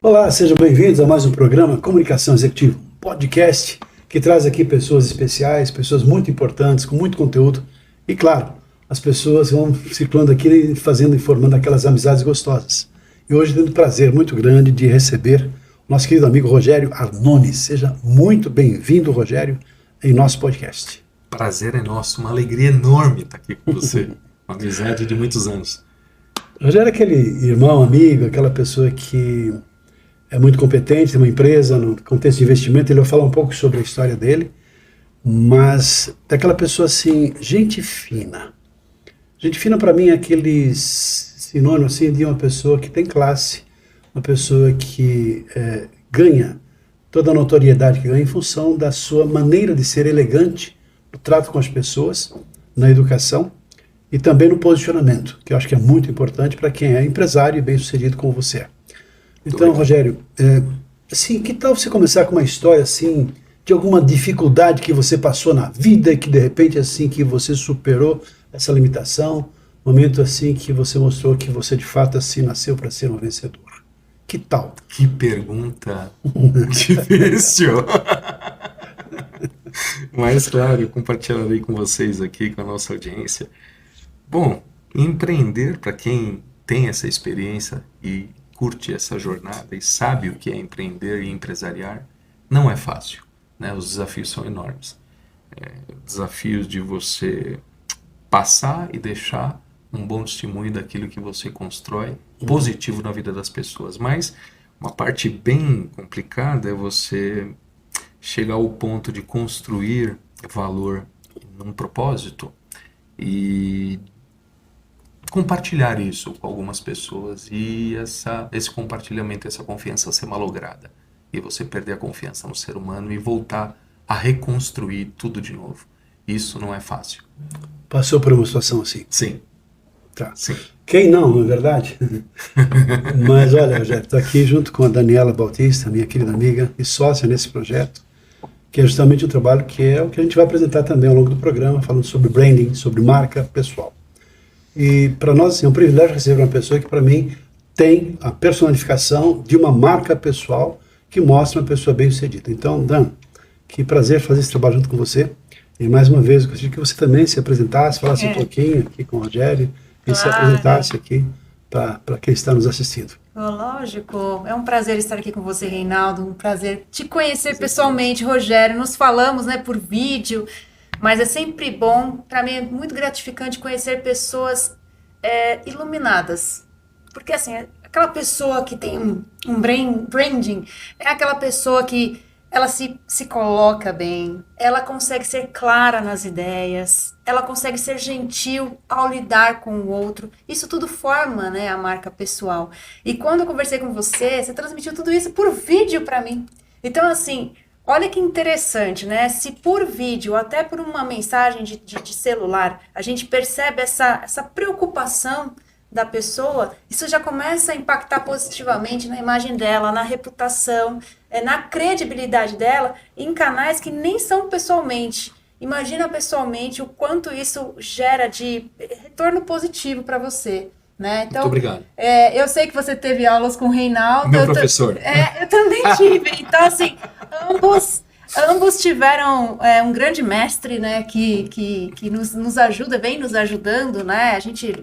Olá, sejam bem-vindos a mais um programa Comunicação Executiva, um podcast que traz aqui pessoas especiais, pessoas muito importantes, com muito conteúdo. E claro, as pessoas vão circulando aqui, fazendo e formando aquelas amizades gostosas. E hoje tendo o prazer muito grande de receber o nosso querido amigo Rogério Arnone. Seja muito bem-vindo, Rogério, em nosso podcast. Prazer é nosso, uma alegria enorme estar aqui com você. Uma amizade de muitos anos. Rogério é aquele irmão, amigo, aquela pessoa que é muito competente, tem uma empresa no contexto de investimento. Ele vai falar um pouco sobre a história dele, mas é aquela pessoa assim, gente fina. Gente fina para mim é aquele sinônimo assim, de uma pessoa que tem classe, uma pessoa que ganha toda a notoriedade que ganha em função da sua maneira de ser elegante no trato com as pessoas, na educação e também no posicionamento, que eu acho que é muito importante para quem é empresário e bem-sucedido como você é. Então, Rogério, assim, que tal você começar com uma história assim, de alguma dificuldade que você passou na vida e que de repente assim que você superou essa limitação, momento assim que você mostrou que você de fato assim nasceu para ser um vencedor. Que tal? Que pergunta difícil. Mas claro, eu compartilharei com vocês aqui, com a nossa audiência. Bom, empreender, para quem tem essa experiência e curte essa jornada e sabe o que é empreender e empresariar, não é fácil, né? Os desafios são enormes. Desafios de você passar e deixar um bom testemunho daquilo que você constrói positivo na vida das pessoas. Mas uma parte bem complicada é você chegar ao ponto de construir valor num propósito e compartilhar isso com algumas pessoas e esse compartilhamento, essa confiança ser malograda e você perder a confiança no ser humano e voltar a reconstruir tudo de novo. Isso não é fácil. Passou por uma situação assim? Sim. Tá. Sim. Quem não é verdade? Mas olha, Rogério, estou aqui junto com a Daniela Bautista, minha querida amiga e sócia nesse projeto, que é justamente um trabalho que é o que a gente vai apresentar também ao longo do programa, falando sobre branding, sobre marca pessoal. E para nós assim, é um privilégio receber uma pessoa que para mim tem a personificação de uma marca pessoal que mostra uma pessoa bem-sucedida. Então, Dan, que prazer fazer esse trabalho junto com você. E mais uma vez, eu gostaria que você também se apresentasse, falasse um pouquinho aqui com o Rogério e se apresentasse aqui para quem está nos assistindo. Lógico, é um prazer estar aqui com você, Reinaldo, um prazer te conhecer pessoalmente, Rogério. Nos falamos, né, por vídeo, mas é sempre bom, para mim é muito gratificante conhecer pessoas iluminadas, porque assim, aquela pessoa que tem um branding, é aquela pessoa que ela se coloca bem, ela consegue ser clara nas ideias, ela consegue ser gentil ao lidar com o outro. Isso tudo forma, né, a marca pessoal. E quando eu conversei com você transmitiu tudo isso por vídeo para mim. Então, assim, olha que interessante, né? Se por vídeo, até por uma mensagem de celular, a gente percebe essa preocupação da pessoa, isso já começa a impactar positivamente na imagem dela, na reputação, na credibilidade dela em canais que nem são pessoalmente. Imagina pessoalmente o quanto isso gera de retorno positivo para você, né? Então, muito obrigado. Eu sei que você teve aulas com o Reinaldo. Meu professor. Eu também tive. Então, assim, ambos tiveram um grande mestre, né, que nos ajuda, vem nos ajudando, né?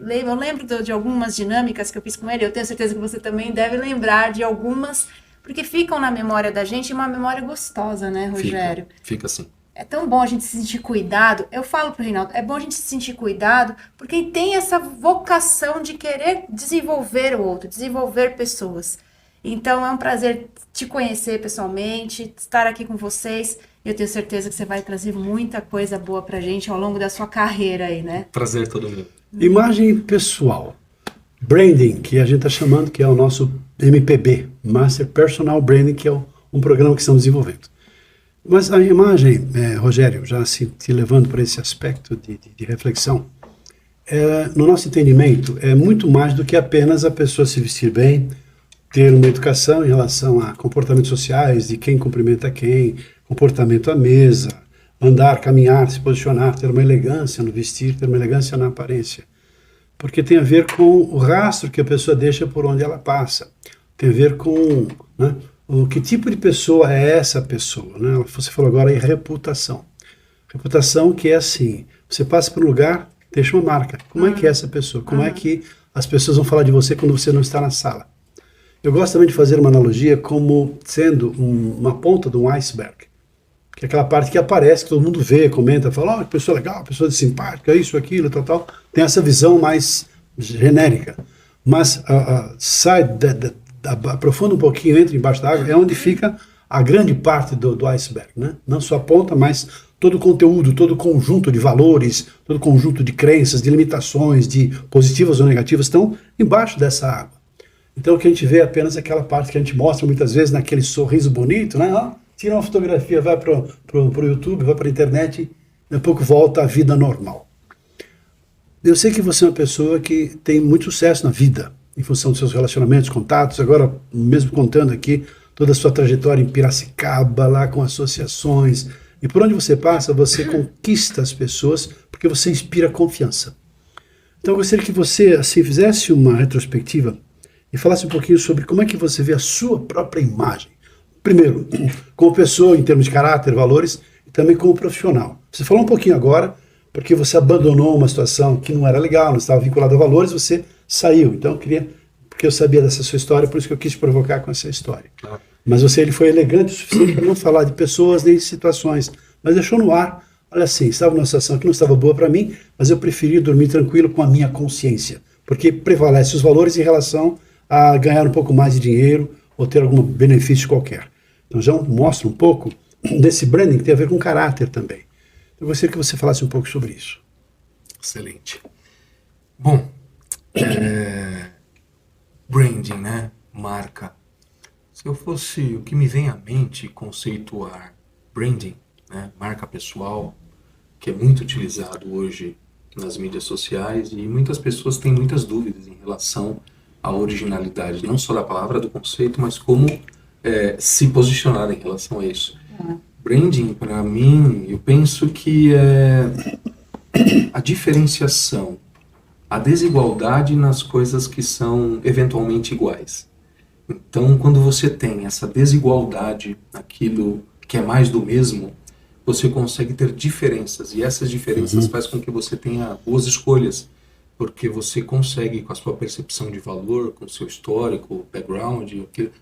Eu lembro de algumas dinâmicas que eu fiz com ele, eu tenho certeza que você também deve lembrar de algumas, porque ficam na memória da gente, uma memória gostosa, né, Rogério? Fica assim. É tão bom a gente se sentir cuidado. Eu falo pro Reinaldo, é bom a gente se sentir cuidado por quem tem essa vocação de querer desenvolver o outro, desenvolver pessoas. Então é um prazer te conhecer pessoalmente, estar aqui com vocês. Eu tenho certeza que você vai trazer muita coisa boa pra gente ao longo da sua carreira aí, né? Prazer todo mundo. Imagem pessoal. Branding, que a gente está chamando, que é o nosso MPB, Master Personal Branding, que é um programa que estamos desenvolvendo. Mas a imagem, Rogério, já te levando para esse aspecto de reflexão, no nosso entendimento, é muito mais do que apenas a pessoa se vestir bem, ter uma educação em relação a comportamentos sociais, de quem cumprimenta quem, comportamento à mesa, andar, caminhar, se posicionar, ter uma elegância no vestir, ter uma elegância na aparência. Porque tem a ver com o rastro que a pessoa deixa por onde ela passa. tem a ver com, né, o que tipo de pessoa é essa pessoa, né? Você falou agora em reputação. Reputação que é assim, você passa por um lugar, deixa uma marca. Como é que é essa pessoa? Como é que as pessoas vão falar de você quando você não está na sala? Eu gosto também de fazer uma analogia como sendo uma ponta de um iceberg. Que é aquela parte que aparece, que todo mundo vê, comenta, fala, que pessoa legal, pessoa simpática, isso, aquilo, tal. Tem essa visão mais genérica. Mas sai, aprofunda um pouquinho, entra embaixo da água, é onde fica a grande parte do iceberg, né? Não só a ponta, mas todo o conteúdo, todo o conjunto de valores, todo o conjunto de crenças, de limitações, de positivas ou negativas, estão embaixo dessa água. Então o que a gente vê é apenas aquela parte que a gente mostra muitas vezes naquele sorriso bonito, né? Tira uma fotografia, vai para o YouTube, vai para a internet, daqui a pouco volta à vida normal. Eu sei que você é uma pessoa que tem muito sucesso na vida, em função dos seus relacionamentos, contatos, agora mesmo contando aqui toda a sua trajetória em Piracicaba, lá com associações, e por onde você passa, você conquista as pessoas porque você inspira confiança. Então eu gostaria que você assim, fizesse uma retrospectiva e falasse um pouquinho sobre como é que você vê a sua própria imagem. Primeiro, como pessoa, em termos de caráter, valores, e também como profissional. Você falou um pouquinho agora, porque você abandonou uma situação que não era legal, não estava vinculada a valores, você saiu. Então eu queria, porque eu sabia dessa sua história, por isso que eu quis te provocar com essa história. Mas ele foi elegante o suficiente para não falar de pessoas nem de situações, mas deixou no ar. Olha assim, estava numa situação que não estava boa para mim, mas eu preferi dormir tranquilo com a minha consciência, porque prevalece os valores em relação a ganhar um pouco mais de dinheiro ou ter algum benefício qualquer. Então já mostra um pouco desse branding que tem a ver com caráter também. Eu gostaria que você falasse um pouco sobre isso. Excelente. Bom, branding, né? Marca. Se eu fosse, o que me vem à mente conceituar branding, né? Marca pessoal, que é muito utilizado hoje nas mídias sociais, e muitas pessoas têm muitas dúvidas em relação à originalidade, não só da palavra, do conceito, mas como se posicionar em relação a isso. Branding, para mim, eu penso que é a diferenciação, a desigualdade nas coisas que são eventualmente iguais. Então, quando você tem essa desigualdade, aquilo que é mais do mesmo, você consegue ter diferenças, e essas diferenças fazem com que você tenha boas escolhas, porque você consegue, com a sua percepção de valor, com o seu histórico, background,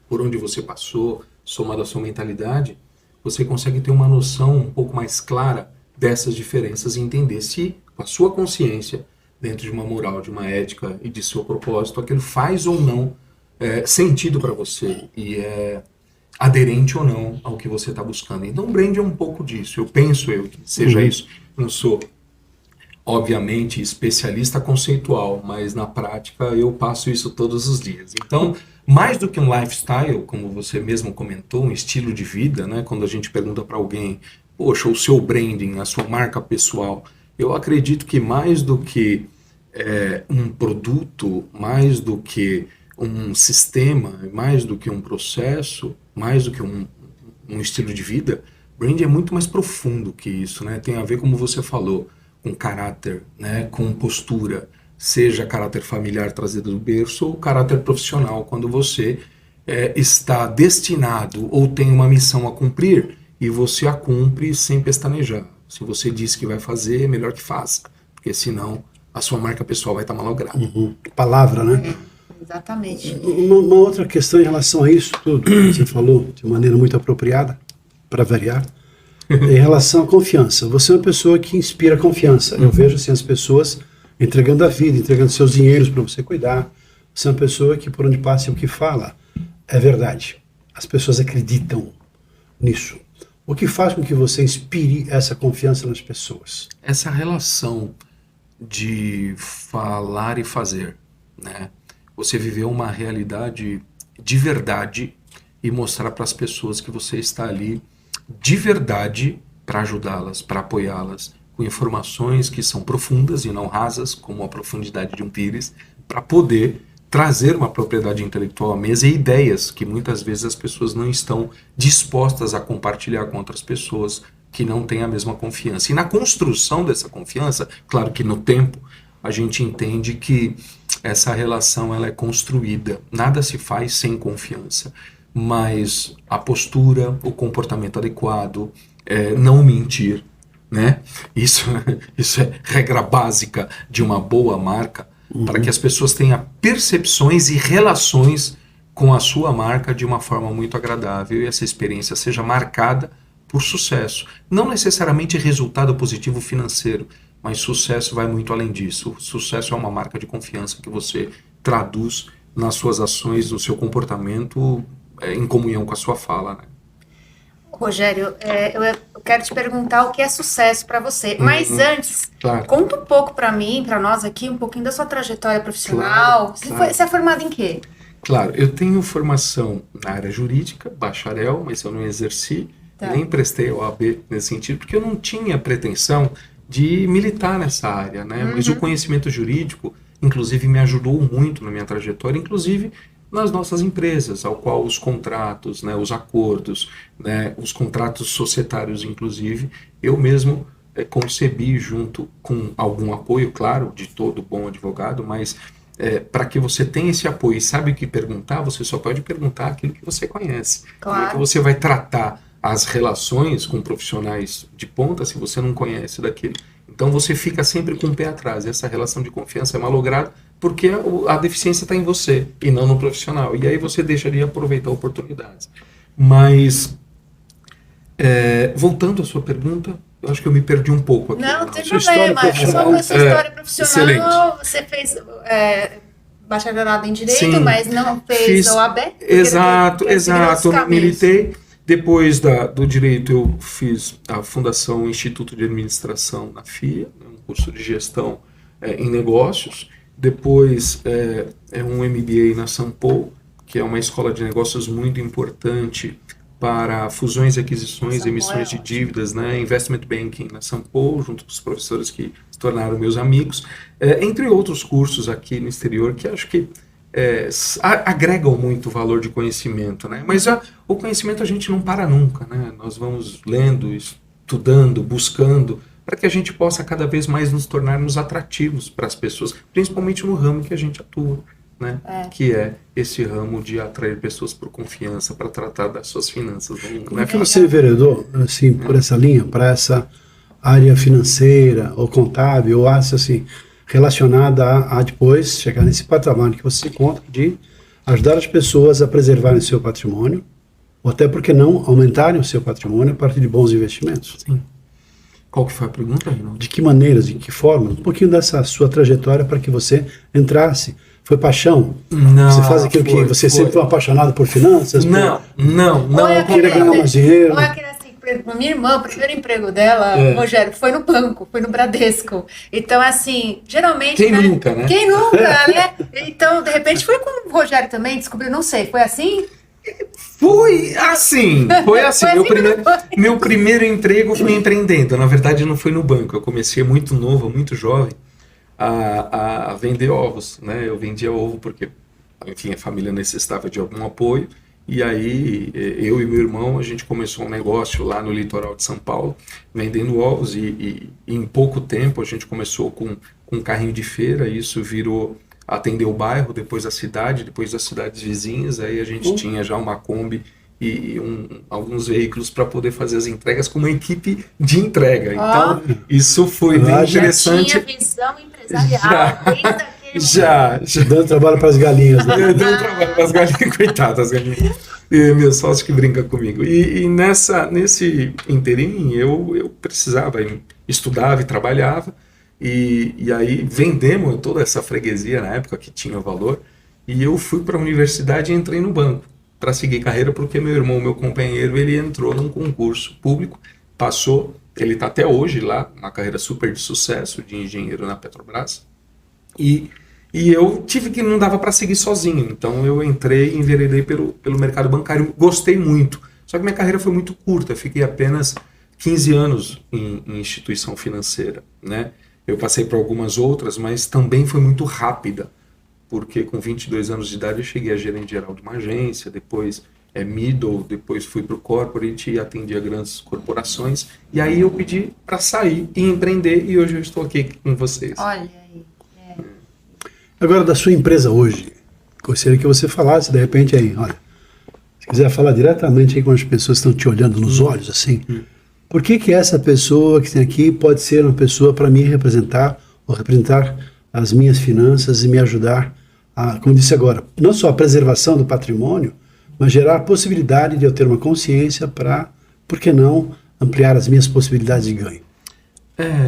por onde você passou, somado à sua mentalidade, você consegue ter uma noção um pouco mais clara dessas diferenças e entender se, com a sua consciência, dentro de uma moral, de uma ética e de seu propósito, aquilo faz ou não sentido para você e é aderente ou não ao que você está buscando. Então, o brand é um pouco disso. Eu penso que seja isso. Não sou, obviamente, especialista conceitual, mas na prática eu passo isso todos os dias. Então, mais do que um lifestyle, como você mesmo comentou, um estilo de vida, né? Quando a gente pergunta para alguém, poxa, o seu branding, a sua marca pessoal, eu acredito que mais do que um produto, mais do que um sistema, mais do que um processo, mais do que um estilo de vida, brand é muito mais profundo que isso, né? Tem a ver, como você falou, com caráter, né? Com postura, seja caráter familiar trazido do berço ou caráter profissional, quando você está destinado ou tem uma missão a cumprir e você a cumpre sem pestanejar. Se você disse que vai fazer, é melhor que faça, porque senão a sua marca pessoal vai estar malograda. Palavra, né? Exatamente. Uma outra questão em relação a isso tudo, que você falou de maneira muito apropriada, para variar, em relação à confiança. Você é uma pessoa que inspira confiança. Eu vejo assim, as pessoas entregando a vida, entregando seus dinheiros para você cuidar. Você é uma pessoa que, por onde passa, o que fala é verdade. As pessoas acreditam nisso. O que faz com que você inspire essa confiança nas pessoas? Essa relação de falar e fazer, né? Você viver uma realidade de verdade e mostrar para as pessoas que você está ali de verdade para ajudá-las, para apoiá-las, com informações que são profundas e não rasas, como a profundidade de um pires, para poder trazer uma propriedade intelectual à mesa e ideias que muitas vezes as pessoas não estão dispostas a compartilhar com outras pessoas que não têm a mesma confiança. E na construção dessa confiança, claro que no tempo, a gente entende que essa relação ela é construída. Nada se faz sem confiança, mas a postura, o comportamento adequado, não mentir, né? Isso é regra básica de uma boa marca, para que as pessoas tenham percepções e relações com a sua marca de uma forma muito agradável e essa experiência seja marcada por sucesso. Não necessariamente resultado positivo financeiro, mas sucesso vai muito além disso. Sucesso é uma marca de confiança que você traduz nas suas ações, no seu comportamento, em comunhão com a sua fala, né? Rogério, eu quero te perguntar o que é sucesso para você. Mas antes, Claro. conta um pouco para mim, para nós aqui, um pouquinho da sua trajetória profissional. Claro. Você é formado em quê? Claro, eu tenho formação na área jurídica, bacharel, mas eu não exerci, Tá. nem prestei OAB nesse sentido, porque eu não tinha pretensão de militar nessa área, né? Mas o conhecimento jurídico, inclusive, me ajudou muito na minha trajetória, inclusive nas nossas empresas, ao qual os contratos, né, os acordos, né, os contratos societários, inclusive, eu mesmo concebi junto com algum apoio, claro, de todo bom advogado, mas para que você tenha esse apoio e sabe o que perguntar, você só pode perguntar aquilo que você conhece. Claro. Como é que você vai tratar as relações com profissionais de ponta se você não conhece daquilo? Então você fica sempre com o pé atrás. Essa relação de confiança é malograda porque a deficiência está em você e não no profissional. E aí você deixa de aproveitar oportunidades. Mas, voltando à sua pergunta, eu acho que eu me perdi um pouco aqui. Não tem Sua problema. história Só com a sua história profissional, excelente. você fez bacharelado em Direito, Sim, mas não fez fiz- OAB? Exato. Exato. Militei. Depois do Direito, eu fiz a Fundação Instituto de Administração na FIA, um curso de gestão em negócios. Depois, um MBA na Sampo, que é uma escola de negócios muito importante para fusões e aquisições, Sampo emissões de ótimo. dívidas, né? Investment Banking na Sampo, junto com os professores que se tornaram meus amigos, entre outros cursos aqui no exterior, que acho que agregam muito valor de conhecimento, né? Mas o conhecimento a gente não para nunca, né? Nós vamos lendo, estudando, buscando, para que a gente possa cada vez mais nos tornarmos atrativos para as pessoas, principalmente no ramo que a gente atua, né? Que é esse ramo de atrair pessoas por confiança, para tratar das suas finanças. Como é que você enveredou, assim, por essa linha, para essa área financeira, ou contábil, ou assim, relacionada a depois chegar nesse patamar que você se encontra de ajudar as pessoas a preservarem seu patrimônio, ou até porque não aumentarem o seu patrimônio a partir de bons investimentos? Sim. Qual que foi a pergunta, Reinaldo? De que maneiras, de que forma? Um pouquinho dessa sua trajetória para que você entrasse. Foi paixão? Não, Você faz aquilo que você sempre foi apaixonado por finanças? Não. Queria ganhar mais dinheiro? Ou é aquele assim, por exemplo, a minha irmã, o primeiro emprego dela, Rogério, foi no banco, foi no Bradesco. Então, assim, geralmente... Quem nunca, né? Quem nunca, né? Então, de repente, foi com o Rogério também, descobriu, não sei, foi assim? Foi assim. Foi assim Meu primeiro emprego foi empreendendo. Na verdade, não foi no banco. Eu comecei muito novo, muito jovem, a vender ovos, né? Eu vendia ovo porque, enfim, a família necessitava de algum apoio. E aí, eu e meu irmão, a gente começou um negócio lá no litoral de São Paulo, vendendo ovos. E em pouco tempo, a gente começou com um carrinho de feira. E isso virou atender o bairro, depois a cidade, depois as cidades vizinhas. Aí a gente tinha já uma Kombi e alguns veículos para poder fazer as entregas com uma equipe de entrega. Então, isso foi bem interessante. Já tinha visão empresarial, desde aquele Já. Dando trabalho para as galinhas, né? Eu dei um trabalho para as galinhas, coitadas, as galinhas. Meu sócio que brinca comigo. E nesse interim, eu precisava, estudava e trabalhava. E aí vendemos toda essa freguesia na época que tinha valor. E eu fui para a universidade e entrei no banco para seguir carreira, porque meu irmão, meu companheiro, ele entrou num concurso público, passou, ele está até hoje lá, uma carreira super de sucesso de engenheiro na Petrobras. E eu tive que, não dava para seguir sozinho, então eu entrei e enveredei pelo mercado bancário, gostei muito, só que minha carreira foi muito curta, eu fiquei apenas 15 anos em instituição financeira, né? Eu passei por algumas outras, mas também foi muito rápida, porque com 22 anos de idade eu cheguei a gerente geral de uma agência, depois middle, depois fui para o corporate e atendia grandes corporações, e aí eu pedi para sair e empreender, e hoje eu estou aqui com vocês. Olha aí. Agora, da sua empresa hoje, gostaria que você falasse, de repente, aí, olha, se quiser falar diretamente aí com as pessoas que estão te olhando nos olhos, assim, por que essa pessoa que tem aqui pode ser uma pessoa para me representar, ou representar as minhas finanças e me ajudar a, como disse agora, não só a preservação do patrimônio, mas gerar a possibilidade de eu ter uma consciência para, por que não, ampliar as minhas possibilidades de ganho?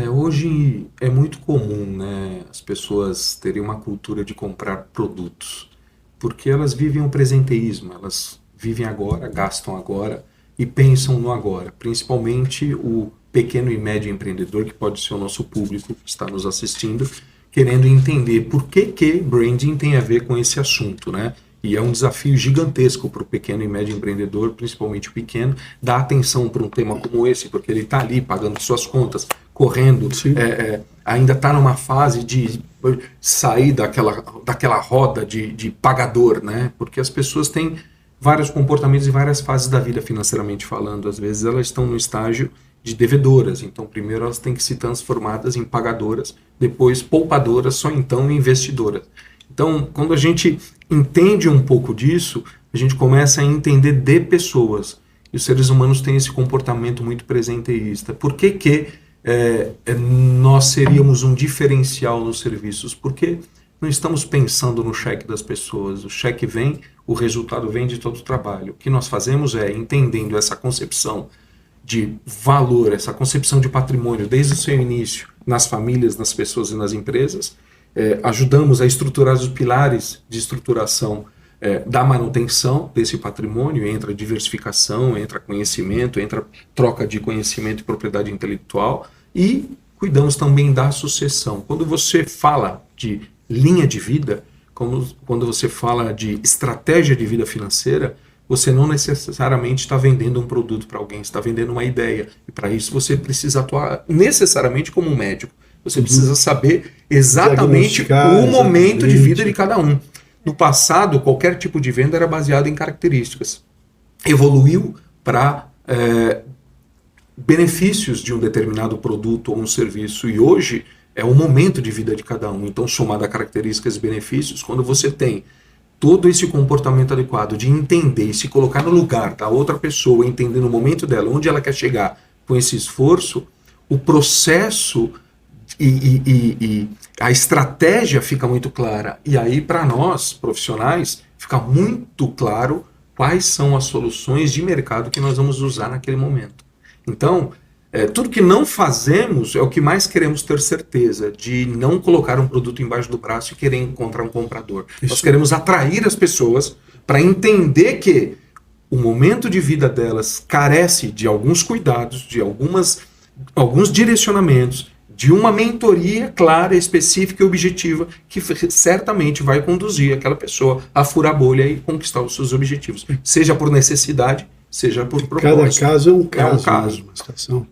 Hoje é muito comum, né, as pessoas terem uma cultura de comprar produtos, porque elas vivem o presenteísmo, elas vivem agora, gastam agora e pensam no agora, principalmente o pequeno e médio empreendedor, que pode ser o nosso público que está nos assistindo, querendo entender por que branding tem a ver com esse assunto, né? E é um desafio gigantesco para o pequeno e médio empreendedor, principalmente o pequeno, dar atenção para um tema como esse, porque ele está ali pagando suas contas, correndo, ainda está numa fase de sair daquela roda de pagador, né? Porque as pessoas têm vários comportamentos e várias fases da vida financeiramente falando. Às vezes elas estão no estágio de devedoras, então primeiro elas têm que se transformadas em pagadoras, depois poupadoras, só então investidoras. Então, quando a gente entende um pouco disso, a gente começa a entender de pessoas. E os seres humanos têm esse comportamento muito presenteísta. Por que nós seríamos um diferencial nos serviços? Porque não estamos pensando no cheque das pessoas. O cheque vem, o resultado vem de todo o trabalho. O que nós fazemos é, entendendo essa concepção de valor, essa concepção de patrimônio desde o seu início, nas famílias, nas pessoas e nas empresas, ajudamos a estruturar os pilares de estruturação da manutenção desse patrimônio. Entra diversificação, entra conhecimento, entra troca de conhecimento e propriedade intelectual, e cuidamos também da sucessão. Quando você fala de linha de vida, quando você fala de estratégia de vida financeira, você não necessariamente está vendendo um produto para alguém, você está vendendo uma ideia, e para isso você precisa atuar necessariamente como um médico. Você precisa saber exatamente o momento de vida de cada um. No passado, qualquer tipo de venda era baseado em características. Evoluiu para benefícios de um determinado produto ou um serviço, e hoje é o momento de vida de cada um. Então, somado a características e benefícios, quando você tem todo esse comportamento adequado de entender e se colocar no lugar da outra pessoa, entender no momento dela, onde ela quer chegar com esse esforço, o processo e a estratégia fica muito clara. E aí, para nós, profissionais, fica muito claro quais são as soluções de mercado que nós vamos usar naquele momento. Então, tudo que não fazemos é o que mais queremos ter certeza, de não colocar um produto embaixo do braço e querer encontrar um comprador. Isso. Nós queremos atrair as pessoas para entender que o momento de vida delas carece de alguns cuidados, de alguns direcionamentos, de uma mentoria clara, específica e objetiva, que certamente vai conduzir aquela pessoa a furar a bolha e conquistar os seus objetivos, seja por necessidade, seja por propósito. Cada caso é um caso. Uma situação.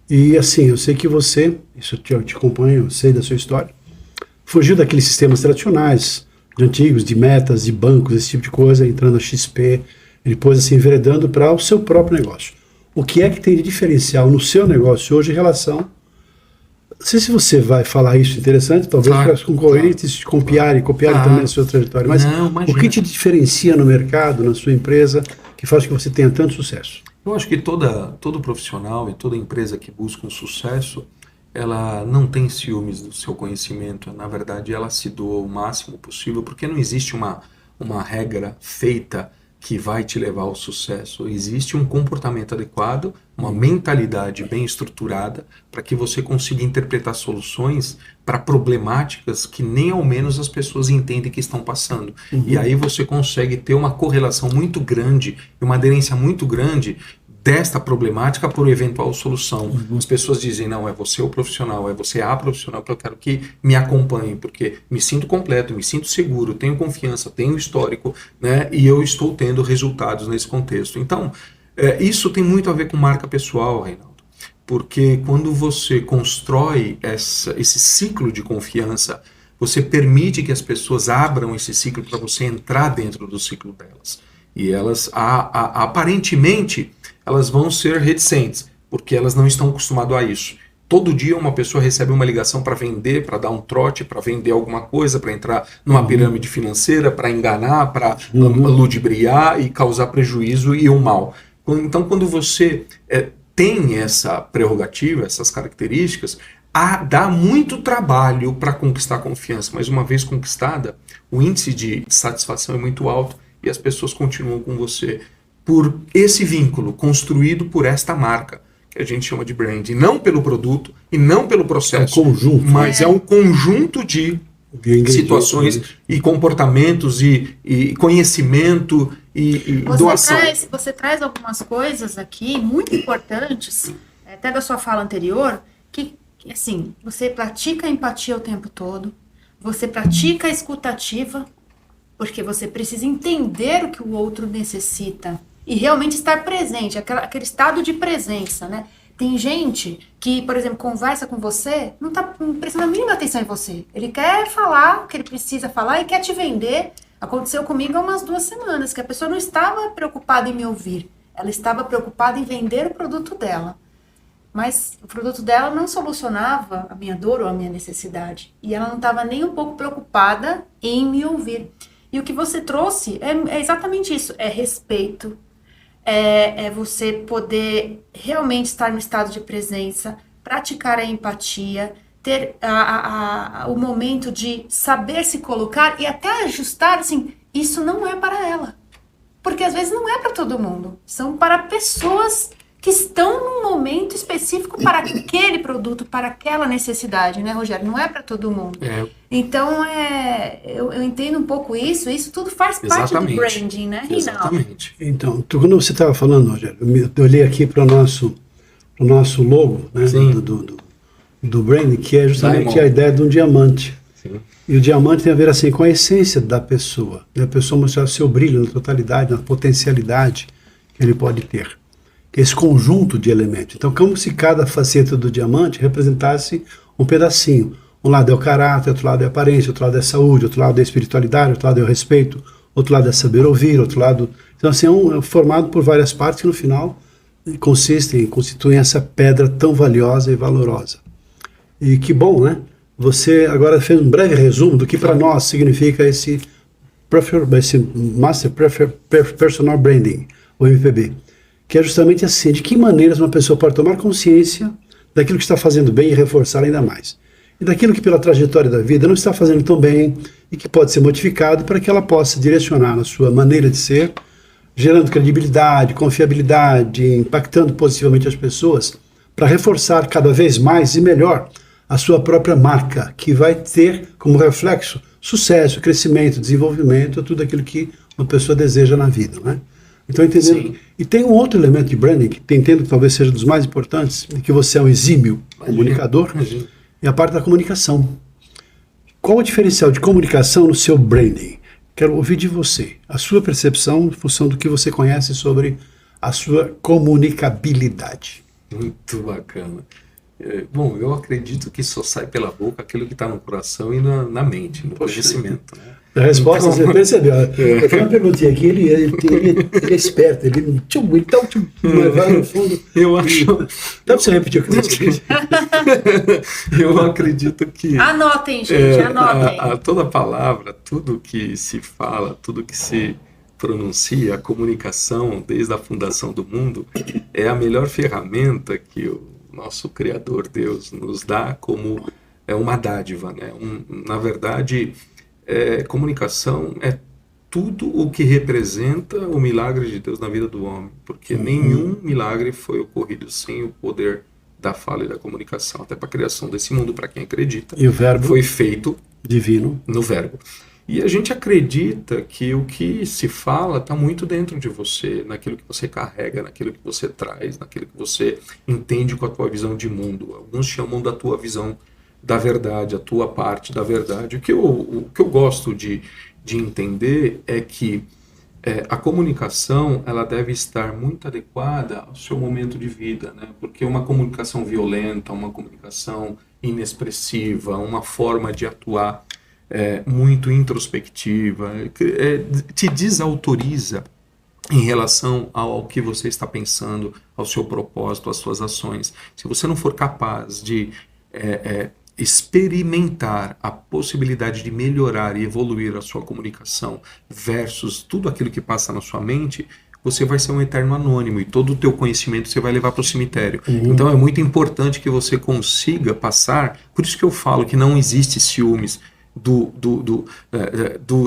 E assim, eu sei que você, isso eu te acompanho, eu sei da sua história, fugiu daqueles sistemas tradicionais, de antigos, de metas, de bancos, esse tipo de coisa, entrando na XP, e depois assim, enveredando para o seu próprio negócio. O que é que tem de diferencial no seu negócio hoje em relação... Não sei se você vai falar isso interessante, talvez para os concorrentes copiarem também a sua trajetória, mas o que te diferencia no mercado, na sua empresa, que faz que você tenha tanto sucesso? Eu acho que todo profissional e toda empresa que busca um sucesso, ela não tem ciúmes do seu conhecimento. Na verdade, ela se doa o máximo possível, porque não existe uma regra feita que vai te levar ao sucesso. Existe um comportamento adequado, uma mentalidade bem estruturada para que você consiga interpretar soluções para problemáticas que nem ao menos as pessoas entendem que estão passando. E aí você consegue ter uma correlação muito grande e uma aderência muito grande desta problemática por eventual solução. As pessoas dizem, não, é você o profissional, é você a profissional que eu quero que me acompanhe, porque me sinto completo, me sinto seguro, tenho confiança, tenho histórico, né, e eu estou tendo resultados nesse contexto. Então, isso tem muito a ver com marca pessoal, Reinaldo, porque quando você constrói esse ciclo de confiança, você permite que as pessoas abram esse ciclo para você entrar dentro do ciclo delas. E elas, aparentemente, elas vão ser reticentes, porque elas não estão acostumadas a isso. todo dia uma pessoa recebe uma ligação para vender, para dar um trote, para vender alguma coisa, para entrar numa pirâmide financeira, para enganar, para ludibriar e causar prejuízo e o mal. Então, quando você tem essa prerrogativa, essas características, dá muito trabalho para conquistar a confiança, mas uma vez conquistada, o índice de satisfação é muito alto e as pessoas continuam com você por esse vínculo construído por esta marca, que a gente chama de branding, não pelo produto e não pelo processo, mas é um conjunto de situações e comportamentos e conhecimento e doação. Você traz algumas coisas aqui muito importantes, até da sua fala anterior, que assim, você pratica a empatia o tempo todo, você pratica a escutativa, porque você precisa entender o que o outro necessita e realmente estar presente, aquele estado de presença, né? Tem gente que, por exemplo, conversa com você, não está prestando a mínima atenção em você. Ele quer falar o que ele precisa falar e quer te vender. Aconteceu comigo há umas 2 semanas, que a pessoa não estava preocupada em me ouvir. Ela estava preocupada em vender o produto dela. Mas o produto dela não solucionava a minha dor ou a minha necessidade. E ela não estava nem um pouco preocupada em me ouvir. E o que você trouxe é exatamente isso. É respeito. É você poder realmente estar no estado de presença, praticar a empatia, ter o momento de saber se colocar e até ajustar, assim, isso não é para ela. Porque às vezes não é para todo mundo. São para pessoas que estão num momento específico para aquele produto, para aquela necessidade, né, Rogério? Não é para todo mundo. Então, eu entendo um pouco isso tudo faz parte do branding, né, Reinaldo? Exatamente. Então, quando você estava falando, Rogério, eu olhei aqui para o nosso logo, né, do branding, que é justamente a ideia de um diamante. Sim. E o diamante tem a ver assim, com a essência da pessoa, né? A pessoa mostrar o seu brilho na totalidade, na potencialidade que ele pode ter. Esse conjunto de elementos. Então, como se cada faceta do diamante representasse um pedacinho. Um lado é o caráter, outro lado é a aparência, outro lado é a saúde, outro lado é a espiritualidade, outro lado é o respeito, outro lado é saber ouvir, outro lado... Então, assim, é formado por várias partes que, no final, constituem essa pedra tão valiosa e valorosa. E que bom, né? Você agora fez um breve resumo do que para nós significa esse Master Personal Branding, o MPB. Que é justamente assim, de que maneiras uma pessoa pode tomar consciência daquilo que está fazendo bem e reforçar ainda mais. E daquilo que pela trajetória da vida não está fazendo tão bem e que pode ser modificado para que ela possa direcionar na sua maneira de ser, gerando credibilidade, confiabilidade, impactando positivamente as pessoas, para reforçar cada vez mais e melhor a sua própria marca, que vai ter como reflexo sucesso, crescimento, desenvolvimento, tudo aquilo que uma pessoa deseja na vida, né? Então, entendendo. Sim. E tem um outro elemento de branding que entendo que talvez seja dos mais importantes, que você é um exímio comunicador, e a parte da comunicação. Qual o diferencial de comunicação no seu branding? Quero ouvir de você, a sua percepção em função do que você conhece sobre a sua comunicabilidade. Muito bacana. Bom, eu acredito que só sai pela boca aquilo que está no coração e na mente, no conhecimento, né? A resposta você percebeu. Eu tenho uma perguntinha aqui, ele é esperto, ele vai no fundo. Eu acho. Dá para você repetir o que você disse? Eu acredito que. Anotem, gente, anotem. Toda palavra, tudo que se fala, tudo que se pronuncia, a comunicação, desde a fundação do mundo, é a melhor ferramenta que o nosso Criador Deus nos dá como uma dádiva, né? Na verdade. Comunicação é tudo o que representa o milagre de Deus na vida do homem, porque nenhum milagre foi ocorrido sem o poder da fala e da comunicação, até para a criação desse mundo, para quem acredita, e o verbo foi feito divino no verbo. E a gente acredita que o que se fala está muito dentro de você, naquilo que você carrega, naquilo que você traz, naquilo que você entende com a tua visão de mundo. Alguns chamam da tua visão da verdade, a tua parte da verdade. O que eu gosto de entender é que a comunicação ela deve estar muito adequada ao seu momento de vida, né? Porque uma comunicação violenta, uma comunicação inexpressiva, uma forma de atuar muito introspectiva, te desautoriza em relação ao que você está pensando, ao seu propósito, às suas ações. Se você não for capaz de experimentar a possibilidade de melhorar e evoluir a sua comunicação versus tudo aquilo que passa na sua mente, você vai ser um eterno anônimo e todo o teu conhecimento você vai levar para o cemitério. Então é muito importante que você consiga passar, por isso que eu falo que não existe ciúmes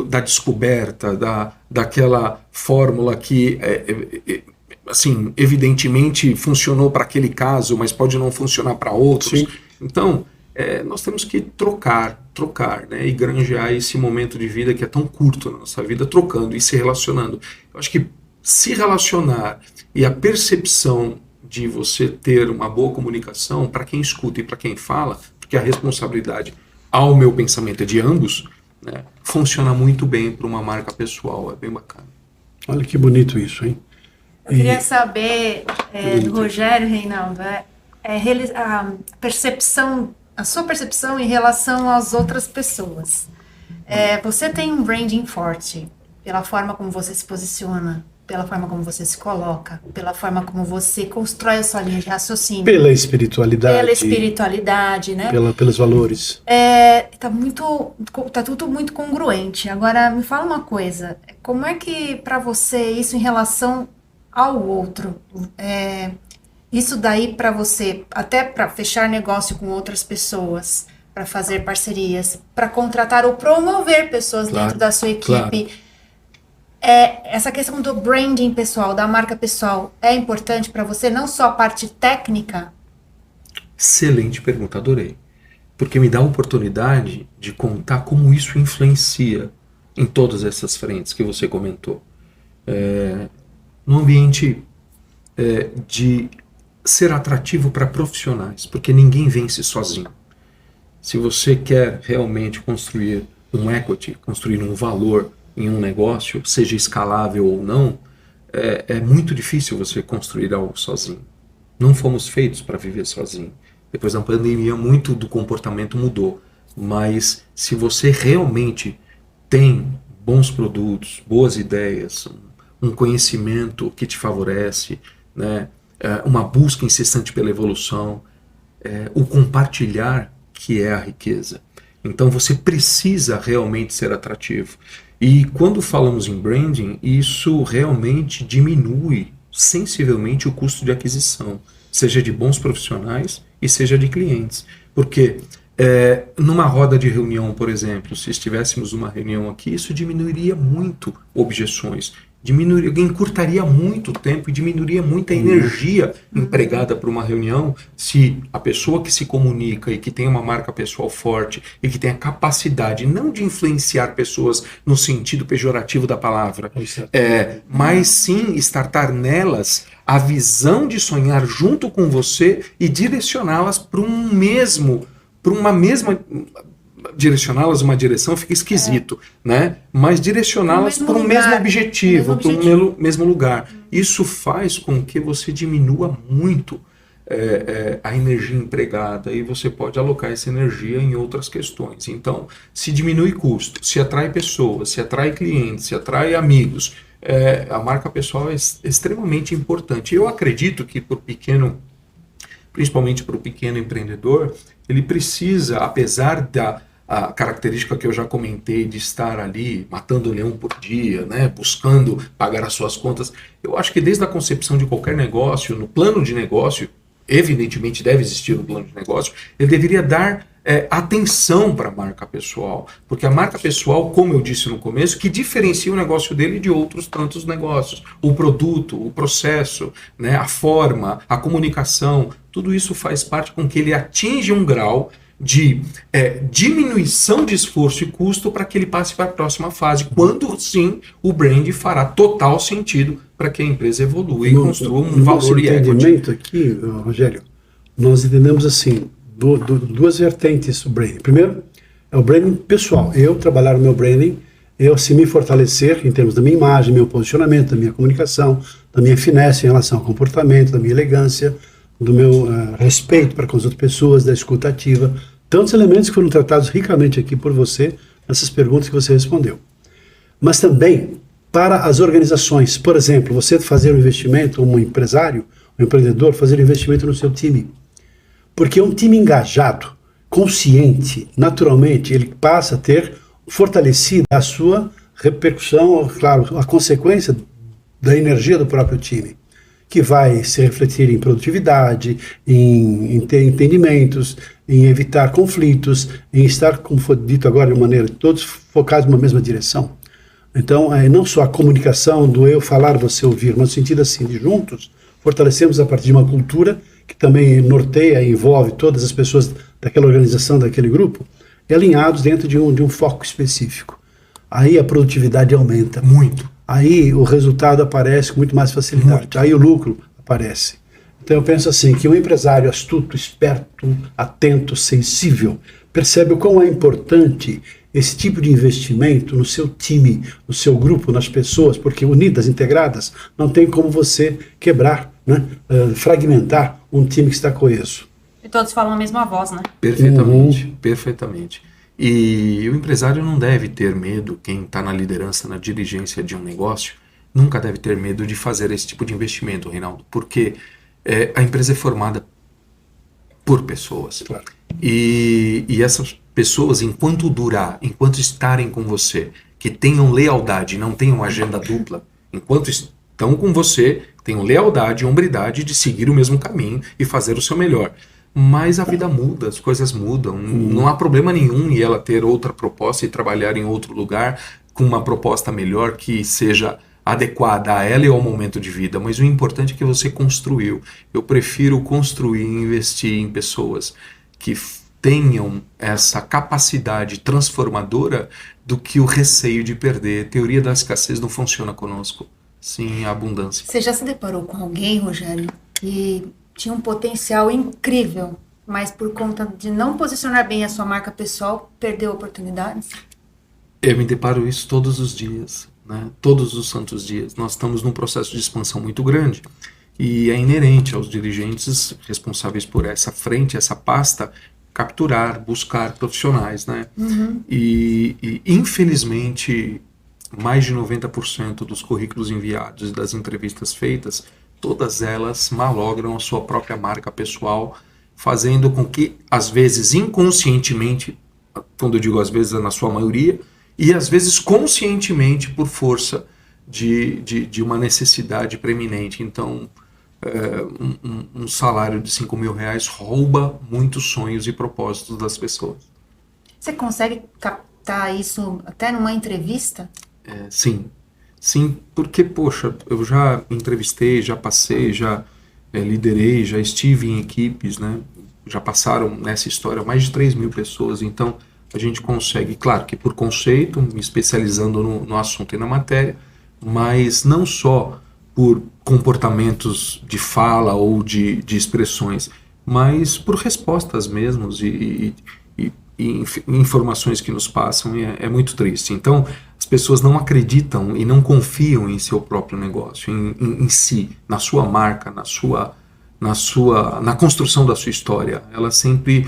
da descoberta, daquela fórmula que assim, evidentemente funcionou para aquele caso, mas pode não funcionar para outros. Sim. Então, nós temos que trocar, né, e granjear esse momento de vida que é tão curto na nossa vida, trocando e se relacionando. Eu acho que se relacionar e a percepção de você ter uma boa comunicação para quem escuta e para quem fala, porque a responsabilidade, ao meu pensamento, é de ambos, né, funciona muito bem para uma marca pessoal, é bem bacana. Olha que bonito isso, hein? Eu queria saber do Rogério, Reinaldo, a percepção, a sua percepção em relação às outras pessoas. Você tem um branding forte pela forma como você se posiciona, pela forma como você se coloca, pela forma como você constrói a sua linha de raciocínio. Pela espiritualidade. Pela espiritualidade, né? Pelos valores. Tá tudo muito congruente. Agora, me fala uma coisa. Como é que, para você, isso em relação ao outro, isso daí para você, até para fechar negócio com outras pessoas, para fazer parcerias, para contratar ou promover pessoas dentro da sua equipe, essa questão do branding pessoal, da marca pessoal, é importante para você, não só a parte técnica? Excelente pergunta, adorei. Porque me dá a oportunidade de contar como isso influencia em todas essas frentes que você comentou. No ambiente de ser atrativo para profissionais, porque ninguém vence sozinho. Se você quer realmente construir um equity, construir um valor em um negócio, seja escalável ou não, é muito difícil você construir algo sozinho. Não fomos feitos para viver sozinho. Depois da pandemia, muito do comportamento mudou. Mas se você realmente tem bons produtos, boas ideias, um conhecimento que te favorece, né, uma busca incessante pela evolução, o compartilhar que é a riqueza. Então você precisa realmente ser atrativo. E quando falamos em branding, isso realmente diminui sensivelmente o custo de aquisição, seja de bons profissionais e seja de clientes. Porque numa roda de reunião, por exemplo, se estivéssemos numa reunião aqui, isso diminuiria muito objeções, encurtaria muito o tempo e diminuiria muito a energia empregada para uma reunião se a pessoa que se comunica e que tem uma marca pessoal forte e que tem a capacidade não de influenciar pessoas no sentido pejorativo da palavra, mas sim estartar nelas a visão de sonhar junto com você e direcioná-las para uma mesma direcioná-las uma direção fica esquisito, né? Mas direcioná-las para o mesmo objetivo, para o mesmo lugar. Isso faz com que você diminua muito a energia empregada e você pode alocar essa energia em outras questões. Então, se diminui custo, se atrai pessoas, se atrai clientes, se atrai amigos, a marca pessoal é extremamente importante. Eu acredito que principalmente para o pequeno empreendedor, ele precisa, apesar da característica que eu já comentei de estar ali matando um leão por dia, né, buscando pagar as suas contas, eu acho que desde a concepção de qualquer negócio, no plano de negócio, evidentemente deve existir no plano de negócio, ele deveria dar atenção para a marca pessoal, porque a marca pessoal, como eu disse no começo, que diferencia o negócio dele de outros tantos negócios, o produto, o processo, né, a forma, a comunicação, tudo isso faz parte com que ele atinja um grau de diminuição de esforço e custo para que ele passe para a próxima fase, quando sim o brand fará total sentido para que a empresa evolua e construa um valor e equity. Entendimento aqui, Rogério, nós entendemos assim, duas vertentes do branding. Primeiro, é o branding pessoal. Eu trabalhar o meu branding, eu se me fortalecer em termos da minha imagem, meu posicionamento, da minha comunicação, da minha finesse em relação ao comportamento, da minha elegância, do meu respeito para com as outras pessoas, da escuta ativa, tantos elementos que foram tratados ricamente aqui por você, nessas perguntas que você respondeu. Mas também, para as organizações. Por exemplo, você fazer um investimento, um empresário, um empreendedor, fazer um investimento no seu time. Porque um time engajado, consciente, naturalmente, ele passa a ter fortalecida a sua repercussão, claro, a consequência da energia do próprio time, que vai se refletir em produtividade, em ter entendimentos, em evitar conflitos, em estar, como foi dito agora de maneira, todos focados numa mesma direção. Então, não só a comunicação do eu falar, você ouvir, mas no sentido assim, de juntos, fortalecemos a partir de uma cultura que também norteia e envolve todas as pessoas daquela organização, daquele grupo, e alinhados dentro de um foco específico. Aí a produtividade aumenta. Muito. Aí o resultado aparece com muito mais facilidade. Muito. Aí o lucro aparece. Então eu penso assim, que um empresário astuto, esperto, atento, sensível, percebe o quão é importante esse tipo de investimento no seu time, no seu grupo, nas pessoas, porque unidas, integradas, não tem como você quebrar, né? Fragmentar um time que está coeso. E todos falam a mesma voz, né? Perfeitamente, perfeitamente. E o empresário não deve ter medo, quem está na liderança, na dirigência de um negócio, nunca deve ter medo de fazer esse tipo de investimento, Reinaldo, porque a empresa é formada por pessoas. Claro. E essas pessoas, enquanto durar, enquanto estarem com você, que tenham lealdade, não tenham agenda dupla, enquanto estão com você, tenham lealdade e hombridade de seguir o mesmo caminho e fazer o seu melhor. Mas a vida muda, as coisas mudam, não há problema nenhum em ela ter outra proposta e trabalhar em outro lugar com uma proposta melhor que seja adequada a ela e ao momento de vida, mas o importante é que você construiu. Eu prefiro construir e investir em pessoas que tenham essa capacidade transformadora do que o receio de perder. A teoria da escassez não funciona conosco, sim a abundância. Você já se deparou com alguém, Rogério, que tinha um potencial incrível, mas por conta de não posicionar bem a sua marca pessoal, perdeu oportunidades? Eu me deparo isso todos os dias, né? Todos os santos dias. Nós estamos num processo de expansão muito grande e é inerente aos dirigentes responsáveis por essa frente, essa pasta, capturar, buscar profissionais, né? E infelizmente, mais de 90% dos currículos enviados e das entrevistas feitas, todas elas malogram a sua própria marca pessoal, fazendo com que, às vezes, inconscientemente, quando eu digo às vezes é na sua maioria, e às vezes conscientemente por força de uma necessidade preeminente. Então, um salário de R$5.000 rouba muitos sonhos e propósitos das pessoas. Você consegue captar isso até numa entrevista? Sim. Sim, porque, poxa, eu já entrevistei, já passei, já liderei, já estive em equipes, né? Já passaram nessa história mais de 3.000 pessoas, então a gente consegue, claro que por conceito, me especializando no assunto e na matéria, mas não só por comportamentos de fala ou de expressões, mas por respostas mesmos e informações que nos passam, e é muito triste. Então, as pessoas não acreditam e não confiam em seu próprio negócio, em si, na sua marca, na construção da sua história. Elas sempre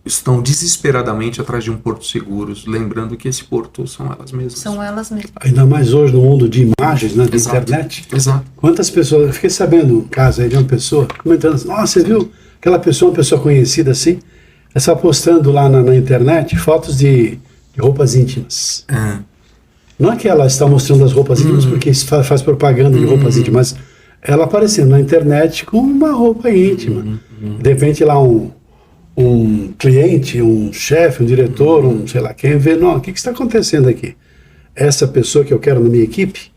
estão desesperadamente atrás de um porto seguro, lembrando que esse porto são elas mesmas. São elas mesmas. Ainda mais hoje no mundo de imagens, né, da Exato. internet. Exato. Quantas pessoas, eu fiquei sabendo um caso aí de uma pessoa comentando assim, nossa, você viu aquela pessoa, uma pessoa conhecida assim, essa postando lá na internet fotos de roupas íntimas. Não é que ela está mostrando as roupas íntimas porque faz propaganda de roupas íntimas, mas ela aparecendo na internet com uma roupa íntima. De repente lá um cliente, um chefe, um diretor, um sei lá quem, vê, não, o que está acontecendo aqui? Essa pessoa que eu quero na minha equipe,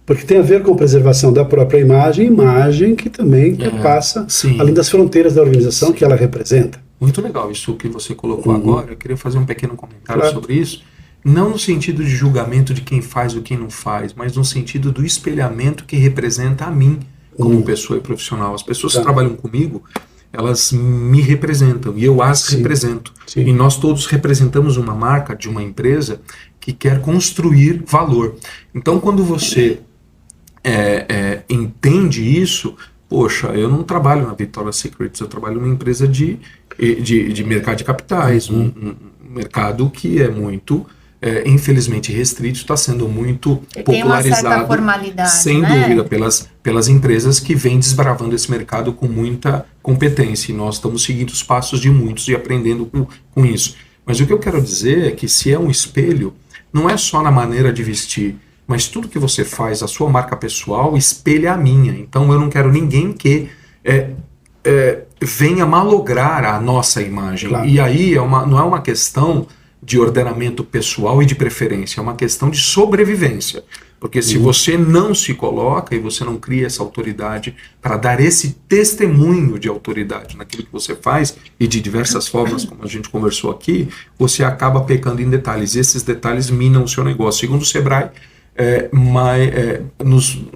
porque tem a ver com a preservação da própria imagem que também passa além das fronteiras da organização que ela representa. Muito legal isso que você colocou agora. Eu queria fazer um pequeno comentário sobre isso. Não no sentido de julgamento de quem faz ou quem não faz, mas no sentido do espelhamento que representa a mim como pessoa e profissional. As pessoas que trabalham comigo, elas me representam e eu as represento. E nós todos representamos uma marca de uma empresa que quer construir valor. Então, quando você entende isso, poxa, eu não trabalho na Victoria's Secret, eu trabalho numa empresa de mercado de capitais, um mercado que é muito infelizmente restrito, está sendo muito Tem uma certa popularizado, formalidade, sem né? dúvida, pelas empresas que vêm desbravando esse mercado com muita competência. E nós estamos seguindo os passos de muitos e aprendendo com isso. Mas o que eu quero dizer é que se é um espelho, não é só na maneira de vestir, mas tudo que você faz, a sua marca pessoal, espelha a minha. Então eu não quero ninguém que venha malograr a nossa imagem. Claro. E aí não é uma questão de ordenamento pessoal e de preferência, é uma questão de sobrevivência. Porque se você não se coloca e você não cria essa autoridade para dar esse testemunho de autoridade naquilo que você faz, e de diversas formas, como a gente conversou aqui, você acaba pecando em detalhes. E esses detalhes minam o seu negócio. Segundo o Sebrae,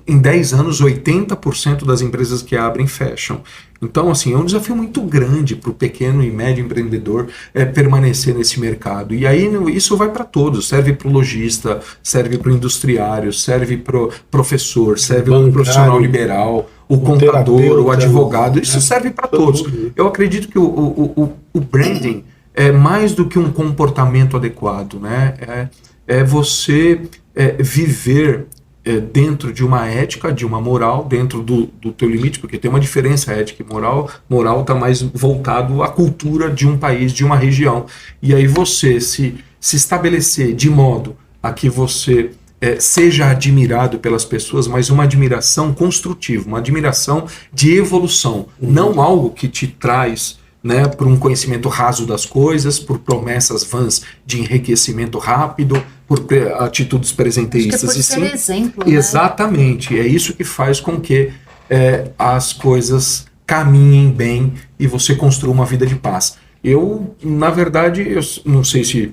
em 10 anos, 80% das empresas que abrem fecham. Então, assim, é um desafio muito grande para o pequeno e médio empreendedor permanecer nesse mercado. E aí isso vai para todos, serve para o lojista, serve para o industriário, serve para o professor, serve para o profissional liberal, o contador, o advogado, isso serve para todos. Eu acredito que o branding é mais do que um comportamento adequado, né? É você viver dentro de uma ética, de uma moral, dentro do teu limite, porque tem uma diferença ética e moral. Moral está mais voltado à cultura de um país, de uma região. E aí você se estabelecer de modo a que você seja admirado pelas pessoas, mas uma admiração construtiva, uma admiração de evolução, não algo que te traz, né, por um conhecimento raso das coisas, por promessas vãs de enriquecimento rápido, por atitudes presenteístas. Acho que é por ser exemplo, né? Exatamente, é isso que faz com que as coisas caminhem bem e você construa uma vida de paz. Eu, na verdade, eu não sei se